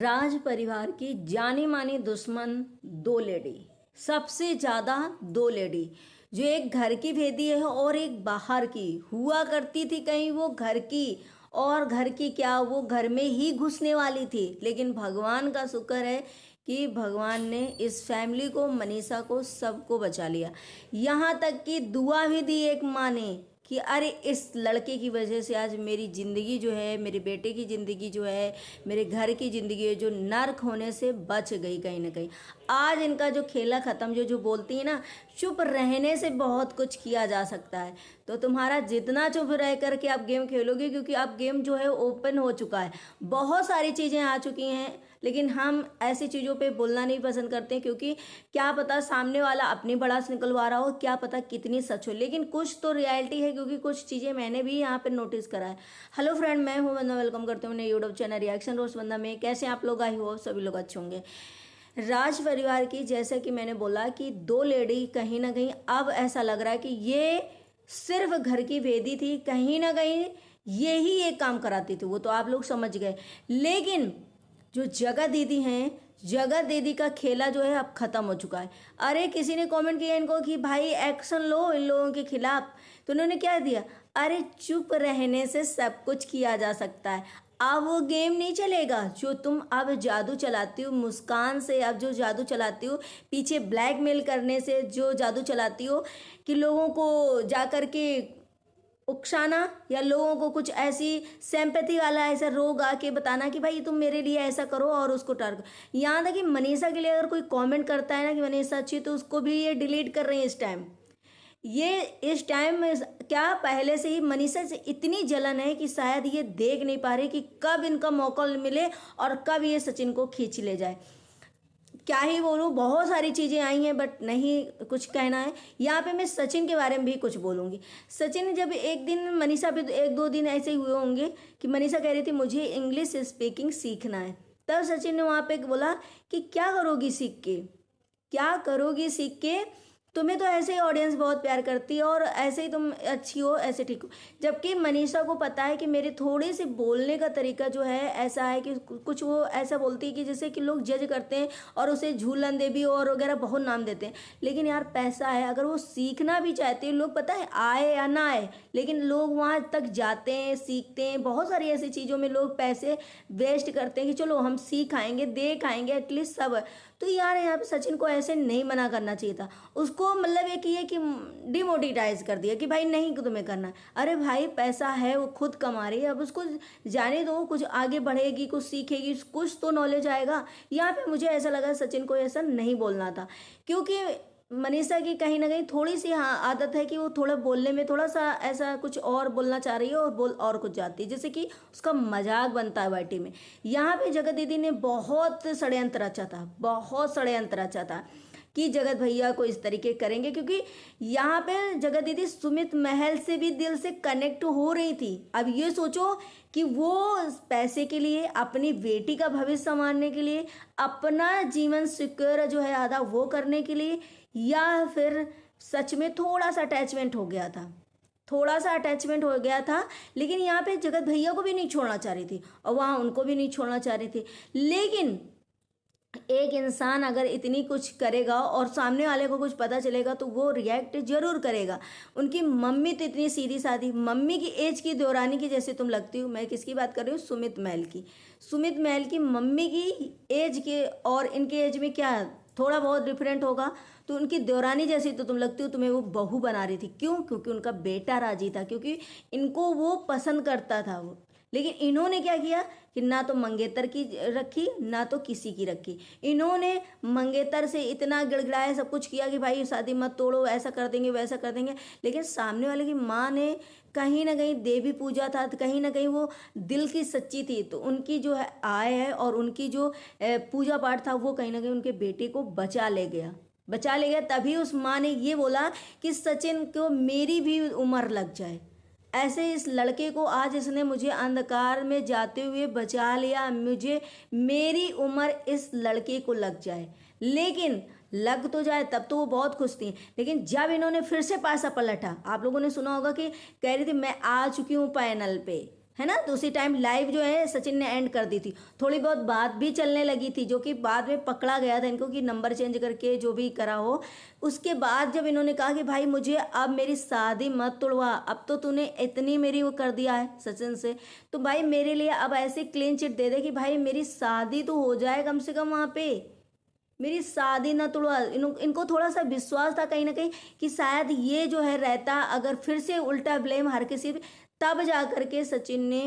राज परिवार की जानी मानी दुश्मन दो लेडी, सबसे ज्यादा दो लेडी, जो एक घर की भेदी है और एक बाहर की हुआ करती थी। कहीं वो घर की और घर की क्या, वो घर में ही घुसने वाली थी। लेकिन भगवान का शुक्र है कि भगवान ने इस फैमिली को, मनीषा को, सबको बचा लिया। यहाँ तक कि दुआ भी दी एक माँ ने कि अरे इस लड़के की वजह से आज मेरी ज़िंदगी जो है, मेरे बेटे की ज़िंदगी जो है, मेरे घर की ज़िंदगी है, जो नर्क होने से बच गई कहीं ना कहीं। आज इनका जो खेला ख़त्म, जो जो बोलती है ना, चुप रहने से बहुत कुछ किया जा सकता है। तो तुम्हारा जितना चुप रह करके आप गेम खेलोगे, क्योंकि अब गेम जो है ओपन हो चुका है, बहुत सारी चीज़ें आ चुकी हैं। लेकिन हम ऐसी चीज़ों पे बोलना नहीं पसंद करते, क्योंकि क्या पता सामने वाला अपनी भड़ास निकलवा रहा हो, क्या पता कितनी सच हो। लेकिन कुछ तो रियलिटी है, क्योंकि कुछ चीज़ें मैंने भी यहाँ पे नोटिस करा है। हेलो फ्रेंड, मैं हूँ वंदना, वेलकम करते हूँ यूट्यूब चैनल रिएक्शन रोज वंदना में। कैसे आप लोग? आई हो सभी लोग अच्छे होंगे। राज परिवार की, जैसे कि मैंने बोला कि दो लेडी, कहीं ना कहीं अब ऐसा लग रहा है कि ये सिर्फ घर की भेदी थी, कहीं ना कहीं ये ही एक काम कराती थी, वो तो आप लोग समझ गए। लेकिन जो जगत दीदी हैं, जगत दीदी का खेला जो है अब खत्म हो चुका है। अरे किसी ने कमेंट किया इनको कि भाई एक्शन लो इन लोगों के खिलाफ, तो उन्होंने क्या दिया, अरे चुप रहने से सब कुछ किया जा सकता है। अब वो गेम नहीं चलेगा जो तुम अब जादू चलाती हो मुस्कान से, अब जो जादू चलाती हो पीछे ब्लैकमेल करने से, जो जादू चलाती हो कि लोगों को जा कर के उकसाना, या लोगों को कुछ ऐसी सिंपैथी वाला ऐसा रोग आके बताना कि भाई तुम मेरे लिए ऐसा करो और उसको टार करो। यहाँ तक कि मनीषा के लिए अगर कोई कमेंट करता है ना कि मनीषा अच्छी, तो उसको भी ये डिलीट कर रही है इस टाइम। ये इस टाइम क्या पहले से ही मनीषा से इतनी जलन है कि शायद ये देख नहीं पा रही कि कब इनका मौका मिले और कब ये सचिन को खींच ले जाए। क्या ही बोलूँ, बहुत सारी चीज़ें आई हैं, बट नहीं कुछ कहना है। यहाँ पे मैं सचिन के बारे में भी कुछ बोलूँगी। सचिन जब एक दिन, मनीषा पे एक दो दिन ऐसे ही हुए होंगे कि मनीषा कह रही थी मुझे इंग्लिश स्पीकिंग सीखना है, तब सचिन ने वहाँ पे बोला कि क्या करोगी सीख के, क्या करोगी सीख के, तुम्हें तो ऐसे ही ऑडियंस बहुत प्यार करती है और ऐसे ही तुम अच्छी हो, ऐसे ठीक हो। जबकि मनीषा को पता है कि मेरे थोड़े से बोलने का तरीका जो है ऐसा है कि कुछ वो ऐसा बोलती है कि जैसे कि लोग जज करते हैं और उसे झूलन देवी और वगैरह बहुत नाम देते हैं। लेकिन यार पैसा है, अगर वो सीखना भी चाहते हैं लोग, पता है आए या ना आए, लेकिन लोग वहाँ तक जाते हैं, सीखते हैं। बहुत सारी ऐसी चीज़ों में लोग पैसे वेस्ट करते हैं कि चलो हम सीख आएंगे, देख आएंगे, एटलीस्ट सब। तो यार यहाँ पे सचिन को ऐसे नहीं मना करना चाहिए था उसको, मतलब एक ये कि डिमोटिटाइज कर दिया कि भाई नहीं तुम्हें करना। अरे भाई पैसा है, वो खुद कमा रही है, अब उसको जाने दो, कुछ आगे बढ़ेगी, कुछ सीखेगी, कुछ तो नॉलेज आएगा। यहाँ पे मुझे ऐसा लगा सचिन को ऐसा नहीं बोलना था, क्योंकि मनीषा की कहीं ना कहीं थोड़ी सी हाँ आदत है कि वो थोड़ा बोलने में थोड़ा सा ऐसा कुछ और बोलना चाह रही है और बोल और कुछ जाती है, जैसे कि उसका मजाक बनता है वाइटी में। यहाँ पे जगत दीदी ने बहुत षड्यंत्र रचा था, बहुत षड्यंत्र रचा था कि जगत भैया को इस तरीके करेंगे, क्योंकि यहाँ पे जगत दीदी सुमित महल से भी दिल से कनेक्ट हो रही थी। अब ये सोचो कि वो पैसे के लिए, अपनी बेटी का भविष्य संवारने के लिए, अपना जीवन सिक्योर जो है आधा वो करने के लिए, या फिर सच में थोड़ा सा अटैचमेंट हो गया था, थोड़ा सा अटैचमेंट हो गया था। लेकिन यहाँ पे जगत भैया को भी नहीं छोड़ना चाह रही थी और वहाँ उनको भी नहीं छोड़ना चाह रही थी। लेकिन एक इंसान अगर इतनी कुछ करेगा और सामने वाले को कुछ पता चलेगा तो वो रिएक्ट जरूर करेगा। उनकी मम्मी तो इतनी सीधी सादी, मम्मी की एज की देवरानी की जैसे तुम लगती हो। मैं किसकी बात कर रही हूँ? सुमित महल की। सुमित महल की मम्मी की एज के और इनके एज में क्या थोड़ा बहुत डिफरेंट होगा, तो उनकी देवरानी जैसी तो तुम लगती हो। तुम्हें वो बहू बना रही थी, क्यों? क्योंकि उनका बेटा राजी था, क्योंकि इनको वो पसंद करता था वो। लेकिन इन्होंने क्या किया कि ना तो मंगेतर की रखी, ना तो किसी की रखी। इन्होंने मंगेतर से इतना गिड़गिड़ाया, सब कुछ किया कि भाई शादी मत तोड़ो, ऐसा कर देंगे, वैसा कर देंगे। लेकिन सामने वाले की माँ ने कहीं ना कहीं देवी पूजा था, कहीं ना कहीं वो दिल की सच्ची थी, तो उनकी जो है आय है और उनकी जो पूजा पाठ था वो कहीं ना कहीं उनके बेटे को बचा ले गया, बचा ले गया। तभी उस माँ ने ये बोला कि सचिन को मेरी भी उम्र लग जाए। ऐसे इस लड़के को आज इसने मुझे अंधकार में जाते हुए बचा लिया, मुझे मेरी उम्र इस लड़के को लग जाए। लेकिन लग तो जाए तब तो वो बहुत खुश थी, लेकिन जब इन्होंने फिर से पासा पलटा, आप लोगों ने सुना होगा कि कह रही थी मैं आ चुकी हूँ पैनल पे, है ना। तो उसी टाइम लाइव जो है सचिन ने एंड कर दी थी। थोड़ी बहुत बात भी चलने लगी थी, जो कि बाद में पकड़ा गया था इनको कि नंबर चेंज करके जो भी करा हो। उसके बाद जब इन्होंने कहा कि भाई मुझे अब मेरी शादी मत तोड़वा, अब तो तूने इतनी मेरी वो कर दिया है सचिन से, तो भाई मेरे लिए अब ऐसे क्लीन चिट दे दे कि भाई मेरी शादी तो हो जाए कम से कम, वहाँ पे मेरी शादी ना तोड़वा। इनको थोड़ा सा विश्वास था कहीं ना कहीं कि शायद ये जो है रहता, अगर फिर से उल्टा ब्लेम हर किसी पे, तब जा करके सचिन ने,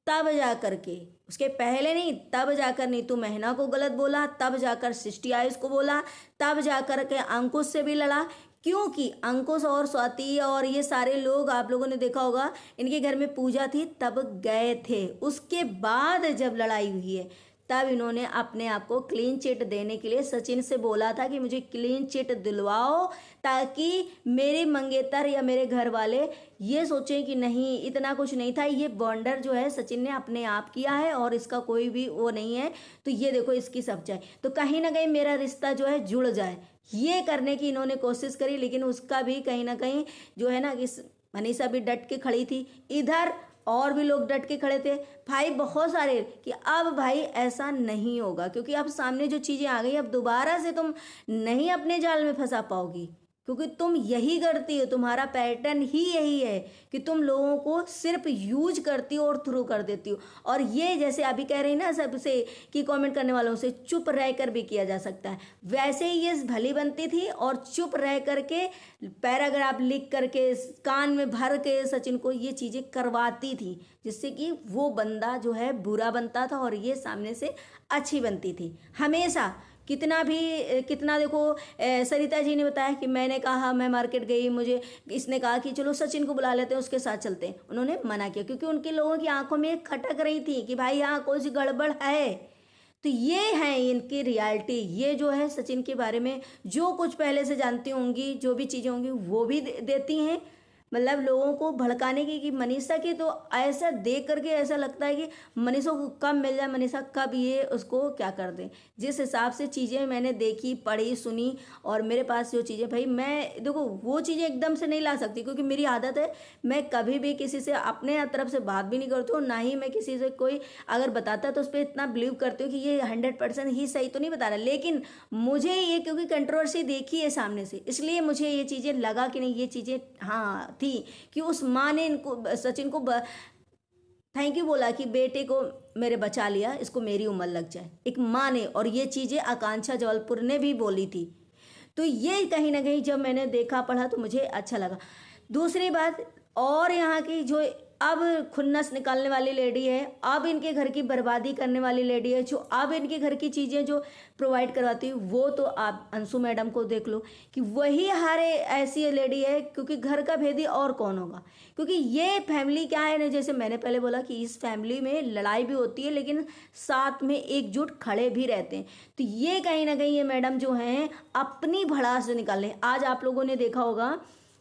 तब जा करके, उसके पहले नहीं, तब जाकर नीतू महना को गलत बोला, तब जाकर सृष्टि आयुष को बोला, तब जाकर के अंकुश से भी लड़ा। क्योंकि अंकुश और स्वाति और ये सारे लोग, आप लोगों ने देखा होगा, इनके घर में पूजा थी तब गए थे। उसके बाद जब लड़ाई हुई है तब इन्होंने अपने आप को क्लीन चिट देने के लिए सचिन से बोला था कि मुझे क्लीन चिट दिलवाओ, ताकि मेरे मंगेतर या मेरे घर वाले ये सोचें कि नहीं इतना कुछ नहीं था, ये बॉन्डर जो है सचिन ने अपने आप किया है और इसका कोई भी वो नहीं है, तो ये देखो इसकी सच्चाई, तो कहीं ना कहीं मेरा रिश्ता जो है जुड़ जाए, ये करने की इन्होंने कोशिश करी। लेकिन उसका भी कहीं ना कहीं जो है ना कि मनीषा भी डट के खड़ी थी, इधर और भी लोग डट के खड़े थे भाई बहुत सारे, कि अब भाई ऐसा नहीं होगा, क्योंकि अब सामने जो चीज़ें आ गई, अब दोबारा से तुम नहीं अपने जाल में फंसा पाओगी, क्योंकि तुम यही करती हो, तुम्हारा पैटर्न ही यही है कि तुम लोगों को सिर्फ यूज करती हो और थ्रू कर देती हो। और ये जैसे अभी कह रही ना सबसे कि कमेंट करने वालों से चुप रहकर भी किया जा सकता है, वैसे ही ये भली बनती थी और चुप रह करके पैराग्राफ लिख करके कान में भर के सचिन को ये चीज़ें करवाती थी, जिससे कि वो बंदा जो है बुरा बनता था और ये सामने से अच्छी बनती थी हमेशा। कितना देखो, सरिता जी ने बताया कि मैंने कहा मैं मार्केट गई, मुझे इसने कहा कि चलो सचिन को बुला लेते हैं उसके साथ चलते हैं, उन्होंने मना किया क्योंकि उनके लोगों की आंखों में खटक रही थी कि भाई यहाँ कुछ गड़बड़ है। तो ये है इनकी रियलिटी, ये जो है सचिन के बारे में जो कुछ पहले से जानती होंगी, जो भी चीज़ें होंगी वो भी देती हैं, मतलब लोगों को भड़काने की। कि मनीषा की तो ऐसा देख करके ऐसा लगता है कि मनीषा को कब मिल जाए, मनीषा कब ये उसको क्या कर दे। जिस हिसाब से चीज़ें मैंने देखी पढ़ी सुनी और मेरे पास जो चीज़ें, भाई मैं देखो वो चीज़ें एकदम से नहीं ला सकती, क्योंकि मेरी आदत है मैं कभी भी किसी से अपने तरफ से बात भी नहीं करती हूँ, ना ही मैं किसी से कोई अगर बताता है तो उस पर इतना बिलीव करती हूँ कि ये 100% ही सही तो नहीं बता रहा। लेकिन मुझे ये क्योंकि कंट्रोवर्सी देखी है सामने से, इसलिए मुझे ये चीज़ें लगा कि नहीं ये चीज़ें हाँ थी, कि उस माँ ने इनको सचिन को थैंक यू बोला कि बेटे को मेरे बचा लिया, इसको मेरी उम्र लग जाए, एक माँ ने। और ये चीज़ें आकांक्षा जबलपुर ने भी बोली थी। तो ये कहीं ना कहीं जब मैंने देखा पढ़ा तो मुझे अच्छा लगा। दूसरी बात, और यहाँ की जो अब खुन्नस निकालने वाली लेडी है, अब इनके घर की बर्बादी करने वाली लेडी है, जो अब इनके घर की चीज़ें जो प्रोवाइड करवाती है, वो तो आप अंशु मैडम को देख लो कि वही हर ऐसी लेडी है, क्योंकि घर का भेदी और कौन होगा। क्योंकि ये फैमिली क्या है ना, जैसे मैंने पहले बोला कि इस फैमिली में लड़ाई भी होती है लेकिन साथ में एकजुट खड़े भी रहते हैं। तो ये कहीं ना कहीं ये मैडम जो हैं अपनी भड़ास निकाल रहे। आज आप लोगों ने देखा होगा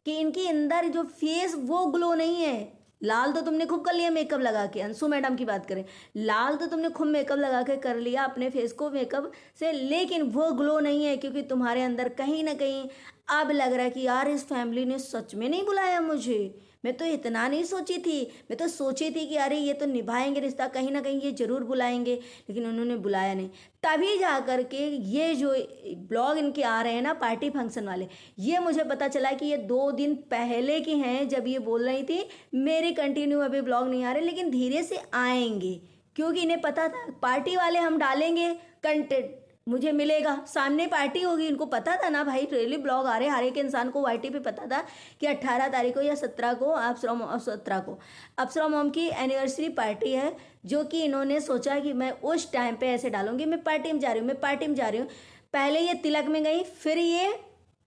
कि इनके अंदर जो फेस वो ग्लो नहीं है। लाल तो तुमने खूब कर लिया मेकअप लगा के, अंशु मैडम की बात करें, लाल तो तुमने खूब मेकअप लगा के कर लिया अपने फेस को मेकअप से, लेकिन वो ग्लो नहीं है, क्योंकि तुम्हारे अंदर कहीं ना कहीं अब लग रहा है कि यार इस फैमिली ने सच में नहीं बुलाया मुझे, मैं तो इतना नहीं सोची थी, मैं तो सोची थी कि अरे ये तो निभाएंगे रिश्ता, कहीं ना कहीं ये जरूर बुलाएंगे, लेकिन उन्होंने बुलाया नहीं। तभी जा कर के ये जो ब्लॉग इनके आ रहे हैं ना पार्टी फंक्शन वाले, ये मुझे पता चला कि ये 2 दिन पहले की हैं, जब ये बोल रही थी मेरे कंटिन्यू अभी ब्लॉग नहीं आ रहे लेकिन धीरे से आएंगे, क्योंकि इन्हें पता था पार्टी वाले हम डालेंगे कंटेंट मुझे मिलेगा, सामने पार्टी होगी। इनको पता था ना भाई डेली ब्लॉग आ रहे, हर एक इंसान को वाईटी पे पता था कि 18 तारीख को या 17 को अप्सरा मॉम की एनिवर्सरी पार्टी है, जो कि इन्होंने सोचा कि मैं उस टाइम पे ऐसे डालूंगी, मैं पार्टी में जा रही हूँ, पहले ये तिलक में गई, फिर ये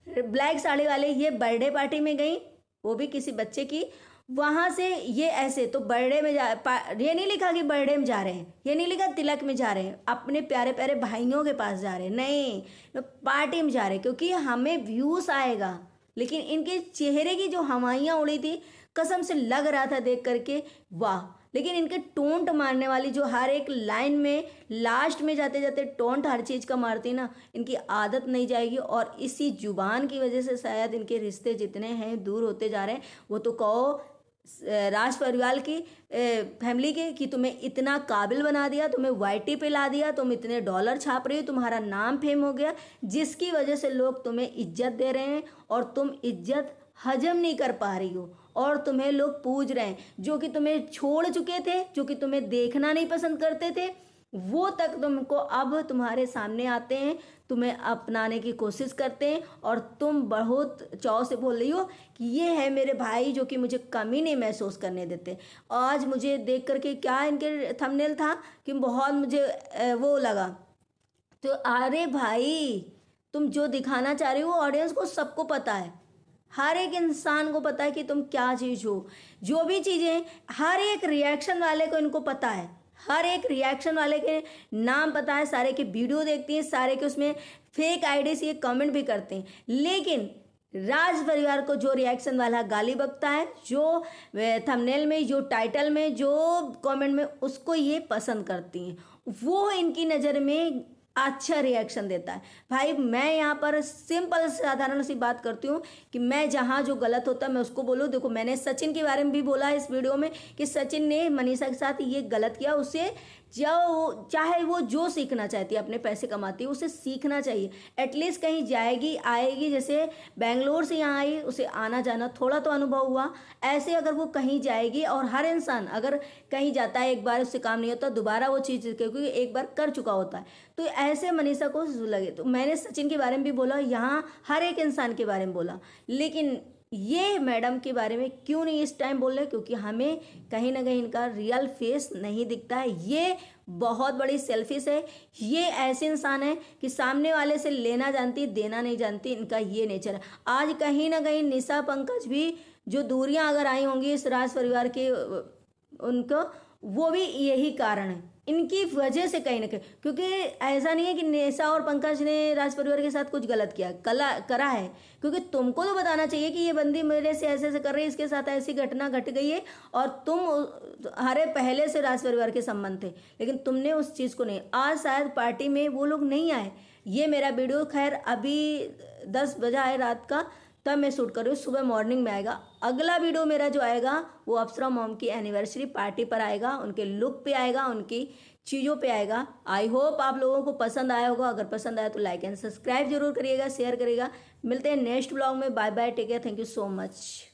ब्लैक साड़ी वाले ये बर्थडे पार्टी में गई, वो भी किसी बच्चे की, वहाँ से ये ऐसे तो बर्थडे में ये नहीं लिखा कि बर्थडे में जा रहे हैं, ये नहीं लिखा तिलक में जा रहे हैं, अपने प्यारे प्यारे भाइयों के पास जा रहे हैं, नहीं तो पार्टी में जा रहे हैं, क्योंकि हमें व्यूज आएगा। लेकिन इनके चेहरे की जो हवाइयाँ उड़ी थी, कसम से लग रहा था देख करके वाह। लेकिन इनके टोंट मारने वाली जो हर एक लाइन में लास्ट में जाते जाते टोंट हर चीज़ का मारती ना, इनकी आदत नहीं जाएगी। और इसी जुबान की वजह से शायद इनके रिश्ते जितने हैं दूर होते जा रहे हैं। वो तो कहो राज परिवार की फैमिली के कि तुम्हें इतना काबिल बना दिया, तुम्हें वाईटी पे ला दिया, तुम इतने डॉलर छाप रही हो, तुम्हारा नाम फेम हो गया, जिसकी वजह से लोग तुम्हें इज्जत दे रहे हैं और तुम इज्जत हजम नहीं कर पा रही हो और तुम्हें लोग पूज रहे हैं। जो कि तुम्हें छोड़ चुके थे, जो कि तुम्हें देखना नहीं पसंद करते थे, वो तक तुमको अब तुम्हारे सामने आते हैं, तुम्हें अपनाने की कोशिश करते हैं और तुम बहुत चाव से बोल रही हो कि ये है मेरे भाई जो कि मुझे कमी नहीं महसूस करने देते। आज मुझे देख करके क्या इनके थंबनेल था कि बहुत मुझे वो लगा। तो अरे भाई, तुम जो दिखाना चाह रही हो ऑडियंस को सबको पता है, हर एक इंसान को पता है कि तुम क्या चीज़ हो। जो भी चीज़ें हर एक रिएक्शन वाले को इनको पता है, हर एक रिएक्शन वाले के नाम पता है, सारे के वीडियो देखती हैं, सारे के उसमें फेक आईडी से ये कमेंट भी करते हैं। लेकिन राज परिवार को जो रिएक्शन वाला गाली बकता है, जो थंबनेल में, जो टाइटल में, जो कमेंट में, उसको ये पसंद करती हैं, वो इनकी नज़र में अच्छा रिएक्शन देता है। भाई मैं यहाँ पर सिंपल साधारण सी बात करती हूँ कि मैं जहाँ जो गलत होता है मैं उसको बोलूँ। देखो, मैंने सचिन के बारे में भी बोला है इस वीडियो में कि सचिन ने मनीषा के साथ ये गलत किया, उसे जो चाहे वो जो सीखना चाहती है, अपने पैसे कमाती है, उसे सीखना चाहिए। एटलीस्ट कहीं जाएगी आएगी, जैसे बेंगलोर से यहाँ आई, उसे आना जाना थोड़ा तो अनुभव हुआ। ऐसे अगर वो कहीं जाएगी, और हर इंसान अगर कहीं जाता है एक बार उससे काम नहीं होता, दोबारा वो चीज़ क्योंकि एक बार कर चुका होता है, तो ऐसे मनीषा को लगे। तो मैंने सचिन के बारे में भी बोला, यहाँ हर एक इंसान के बारे में बोला, लेकिन ये मैडम के बारे में क्यों नहीं इस टाइम बोल रहे? क्योंकि हमें कहीं ना कहीं इनका रियल फेस नहीं दिखता है। ये बहुत बड़ी सेल्फिश है, ये ऐसे इंसान है कि सामने वाले से लेना जानती देना नहीं जानती, इनका ये नेचर है। आज कहीं ना कहीं निशा पंकज भी जो दूरियां अगर आई होंगी इस राज परिवार के उनको, वो भी यही कारण है, इनकी वजह से कहीं ना कहीं। क्योंकि ऐसा नहीं है कि निशा और पंकज ने राज परिवार के साथ कुछ गलत किया, करा है। क्योंकि तुमको तो बताना चाहिए कि ये बंदी मेरे से ऐसे ऐसे कर रही है, इसके साथ ऐसी घटना घट गई है, और तुम हरे पहले से राज परिवार के संबंध थे, लेकिन तुमने उस चीज़ को नहीं। आज शायद पार्टी में वो लोग नहीं आए। ये मेरा वीडियो खैर अभी 10 बजा है रात का, तब मैं शूट कर रही हूँ, सुबह मॉर्निंग में आएगा। अगला वीडियो मेरा जो आएगा वो अप्सरा मॉम की एनिवर्सरी पार्टी पर आएगा, उनके लुक पे आएगा, उनकी चीज़ों पे आएगा। आई होप आप लोगों को पसंद आया होगा। अगर पसंद आया तो लाइक एंड सब्सक्राइब जरूर करिएगा, शेयर करिएगा। मिलते हैं नेक्स्ट ब्लॉग में। Bye bye, take care, thank you so much.